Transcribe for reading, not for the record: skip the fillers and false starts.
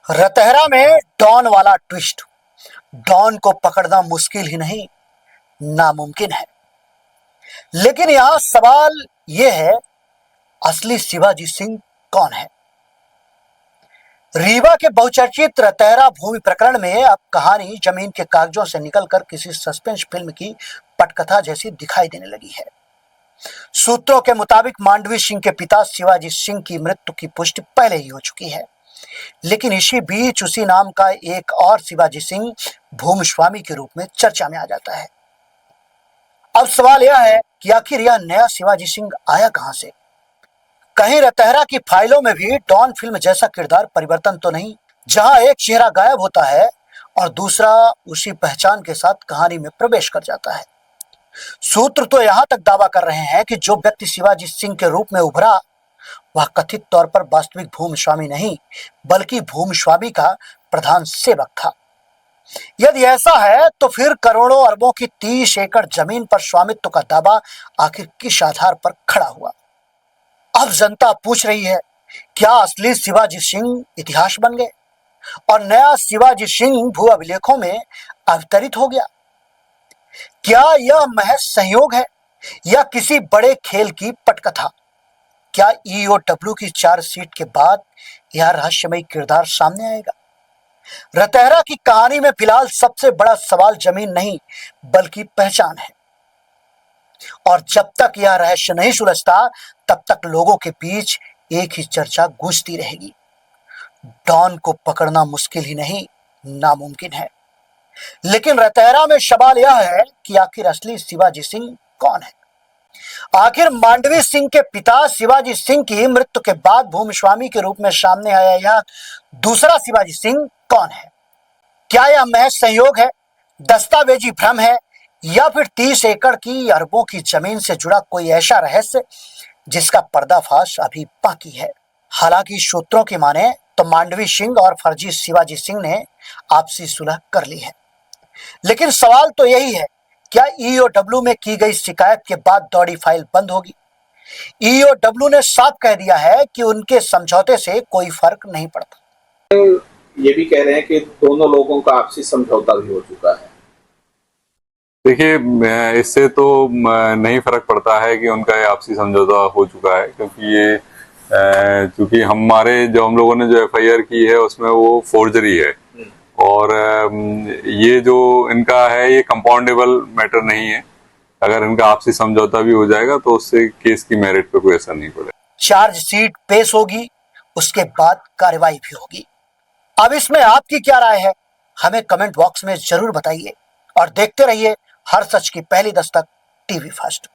रतहरा में डॉन वाला twist. Don को पकड़ना मुश्किल ही नहीं, नामुमकिन है। लेकिन यहां सवाल यह है, असली शिवाजी सिंह कौन है? रीवा के बहुचर्चित रतहरा भूमि प्रकरण में अब कहानी जमीन के कागजों से निकलकर किसी सस्पेंस फिल्म की पटकथा जैसी दिखाई देने लगी है। सूत्रों के मुताबिक मांडवी सिंह के पिता शिवाजी सिंह की मृत्यु की पुष्टि पहले ही हो चुकी है, लेकिन इसी बीच उसी नाम का एक और शिवाजी सिंह भूमिस्वामी के रूप में चर्चा में आ जाता है। अब सवाल यह है कि आखिर यह नया शिवाजी सिंह आया कहां से? कहीं रतहरा की फाइलों में भी डॉन फिल्म जैसा किरदार परिवर्तन तो नहीं, जहां एक चेहरा गायब होता है और दूसरा उसी पहचान के साथ कहानी में प्रवेश कर जाता है। सूत्र तो यहां तक दावा कर रहे हैं कि जो व्यक्ति शिवाजी सिंह के रूप में उभरा वह कथित तौर पर वास्तविक भूमिस्वामी नहीं, बल्कि भूमिस्वामी का प्रधान सेवक था। यदि ऐसा है तो फिर करोड़ों अरबों की 30 एकड़ जमीन पर स्वामित्व का दावा आखिर किस आधार पर खड़ा हुआ? अब जनता पूछ रही है, क्या असली शिवाजी सिंह इतिहास बन गए और नया शिवाजी सिंह भू अभिलेखों में अवतरित हो गया? क्या यह महज संयोग है या किसी बड़े खेल की पटकथा? क्या ईओडब्ल्यू की चार्जशीट के बाद यह रहस्यमयी किरदार सामने आएगा? रतहरा की कहानी में फिलहाल सबसे बड़ा सवाल जमीन नहीं बल्कि पहचान है, और जब तक यह रहस्य नहीं सुलझता तब तक लोगों के बीच एक ही चर्चा गूंजती रहेगी, डॉन को पकड़ना मुश्किल ही नहीं, नामुमकिन है। लेकिन रतहरा में सवाल यह है कि आखिर असली शिवाजी सिंह कौन है? आखिर मांडवी सिंह के पिता शिवाजी सिंह की मृत्यु के बाद भूमिस्वामी के रूप में सामने आया यह दूसरा शिवाजी सिंह कौन है? क्या यह महज संयोग है, दस्तावेजी भ्रम है, या फिर 30 एकड़ की अरबों की जमीन से जुड़ा कोई ऐसा रहस्य जिसका पर्दाफाश अभी बाकी है? हालांकि सूत्रों की माने तो मांडवी सिंह और फर्जी शिवाजी सिंह ने आपसी सुलह कर ली है, लेकिन सवाल तो यही है, क्या ईओडब्ल्यू में की गई शिकायत के बाद दौड़ी फाइल बंद होगी? ईओडब्ल्यू ने साफ कह दिया है कि उनके समझौते से कोई फर्क नहीं पड़ता। ये भी कह रहे हैं कि दोनों लोगों का आपसी समझौता भी हो चुका है। देखिए, इससे तो नहीं फर्क पड़ता है कि उनका ये आपसी समझौता हो चुका है, क्योंकि ये क्योंकि हमारे जो हम लोगों ने जो एफआईआर की है उसमें वो फोर्जरी है, और ये जो इनका है ये कंपाउंडेबल मैटर नहीं है। अगर इनका आपसी समझौता भी हो जाएगा तो उससे केस की मेरिट पे कोई असर नहीं पड़ेगा। चार्जशीट पेश होगी, उसके बाद कार्रवाई भी होगी। अब इसमें आपकी क्या राय है? हमें कमेंट बॉक्स में जरूर बताइए और देखते रहिए हर सच की पहली दस्तक टीवी फर्स्ट।